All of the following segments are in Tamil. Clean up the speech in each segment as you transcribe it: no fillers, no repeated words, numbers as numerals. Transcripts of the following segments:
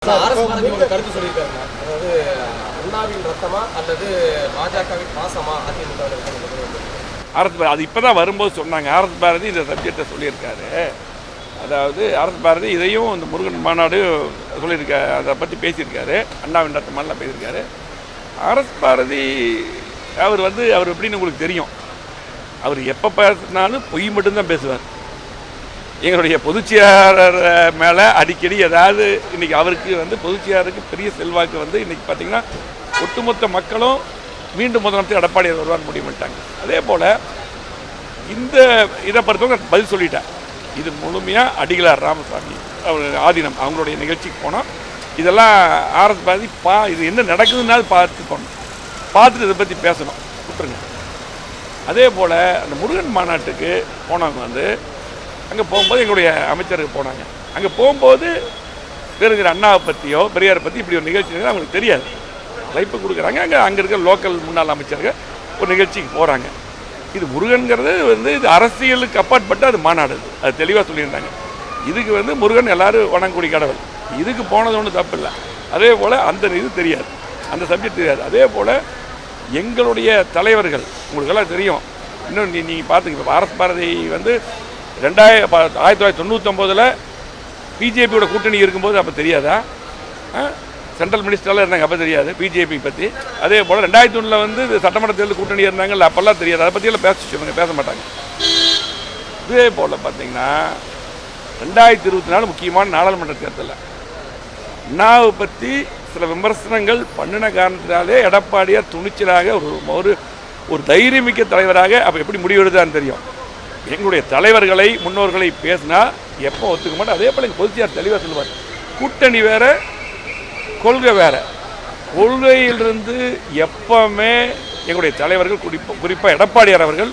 கருத்து சொல்லியிருக்காங்க. அதாவது அண்ணாவின் ரத்தமா அல்லது பாஜகவின் பாசமா அதிமுக அது இப்போ தான் வரும்போது சொன்னாங்க. ஆர்எஸ் பாரதி இந்த சப்ஜெக்டை சொல்லியிருக்காரு. அதாவது ஆர்எஸ் பாரதி இதையும் இந்த முருகன் மாநாடு சொல்லியிருக்காரு, அதை பற்றி பேசியிருக்காரு. அண்ணாவின் ரத்தமானலாம் பேசியிருக்காரு. ஆர்எஸ் பாரதி அவர் எப்படின்னு உங்களுக்கு தெரியும். அவர் எப்போ பேசினாலும் பொய் மட்டும்தான் பேசுவார். எங்களுடைய பொதுச்செயலாளர் மேலே அடிக்கடி ஏதாவது இன்றைக்கி அவருக்கு பொதுச்செயலாளருக்கு பெரிய செல்வாக்கு இன்றைக்கி பார்த்திங்கன்னா ஒட்டுமொத்த மக்களும் மீண்டும் முதலமைச்சர் எடப்பாடியார் வருவார் முடிவு பண்ணிட்டாங்க. அதே போல் இந்த இதை பொறுத்தவங்க பதில் சொல்லிட்டேன். இது முழுமையாக அடிகளார் ராமசாமி அவர் ஆதீனம் அவங்களுடைய நிகழ்ச்சிக்கு போனோம். இதெல்லாம் ஆர்எஸ் பாரதி இது என்ன நடக்குதுன்னாலும் பார்த்துட்டு இதை பற்றி பேசணும், விட்டுருங்க. அதே போல் அந்த முருகன் மாநாட்டுக்கு போனவங்க அங்கே போகும்போது எங்களுடைய அமைச்சருக்கு போனாங்க. அங்கே போகும்போது பேரறிஞர் அண்ணாவை பற்றியோ பெரியாரை பற்றி இப்படி ஒரு நிகழ்ச்சி அவங்களுக்கு தெரியாது. அழைப்பு கொடுக்குறாங்க. அங்கே இருக்கிற லோக்கல் முன்னாள் அமைச்சர்கள் ஒரு நிகழ்ச்சிக்கு போகிறாங்க. இது முருகன்கிறது இது அரசியலுக்கு அப்பாற்பட்டு அது மாநாடு. அது தெளிவாக சொல்லியிருந்தாங்க. இதுக்கு முருகன் எல்லோரும் வணங்கக்கூடிய கடவுள். இதுக்கு போனது ஒன்றும் தப்பு இல்லை. அதே போல் அந்த இது தெரியாது, அந்த சப்ஜெக்ட் தெரியாது. அதே போல் எங்களுடைய தலைவர்கள் உங்களுக்கெல்லாம் தெரியும். இன்னும் நீங்கள் பார்த்துக்க, ஆர்எஸ் பாரதி 1999 பிஜேபியோட கூட்டணி இருக்கும்போது அப்போ தெரியாதா? சென்ட்ரல் மினிஸ்டர்லாம் இருந்தாங்க, அப்போ தெரியாது பிஜேபி பற்றி. அதே போல் 2001 சட்டமன்ற தேர்தல் கூட்டணி இருந்தாங்கல்ல, அப்போல்லாம் தெரியாது. அதை பற்றியெல்லாம் பேச மாட்டாங்க. இதே போல் பார்த்தீங்கன்னா 2024 முக்கியமான நாடாளுமன்ற தேர்தலில் அண்ணாவை பற்றி சில விமர்சனங்கள் பண்ணின காரணத்தினாலே எடப்பாடியார் துணிச்சலாக ஒரு தைரியமிக்க தலைவராக அப்போ எப்படி முடிவெடுத்தான்னு தெரியும். எங்களுடைய தலைவர்களை முன்னோர்களை பேசினா எப்போ ஒத்துக்க மாட்டோம். அதே போல் எங்கள் பொதுச்செயலாளர் தெளிவாக சொல்லுவார், கூட்டணி வேற கொள்கை வேற. கொள்கையிலிருந்து எப்பவுமே எங்களுடைய தலைவர்கள் குறிப்பாக எடப்பாடியார் அவர்கள்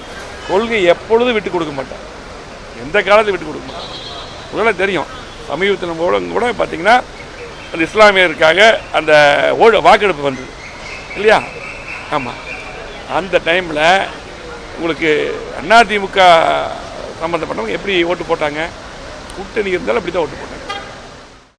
கொள்கை எப்பொழுதும் விட்டு கொடுக்க மாட்டார், எந்த காலத்தையும் விட்டு கொடுக்க மாட்டார். உங்களுக்கு தெரியும், சமீபத்தில் கூட பார்த்தீங்கன்னா அந்த இஸ்லாமியருக்காக அந்த வாக்கெடுப்பு வந்தது இல்லையா? ஆமாம், அந்த டைமில் உங்களுக்கு அதிமுக சம்மந்தப்பட்டவங்க எப்படி ஓட்டு போட்டாங்க? கூட்டணி இருந்தாலும் அப்படி தான் ஓட்டு போட்டாங்க.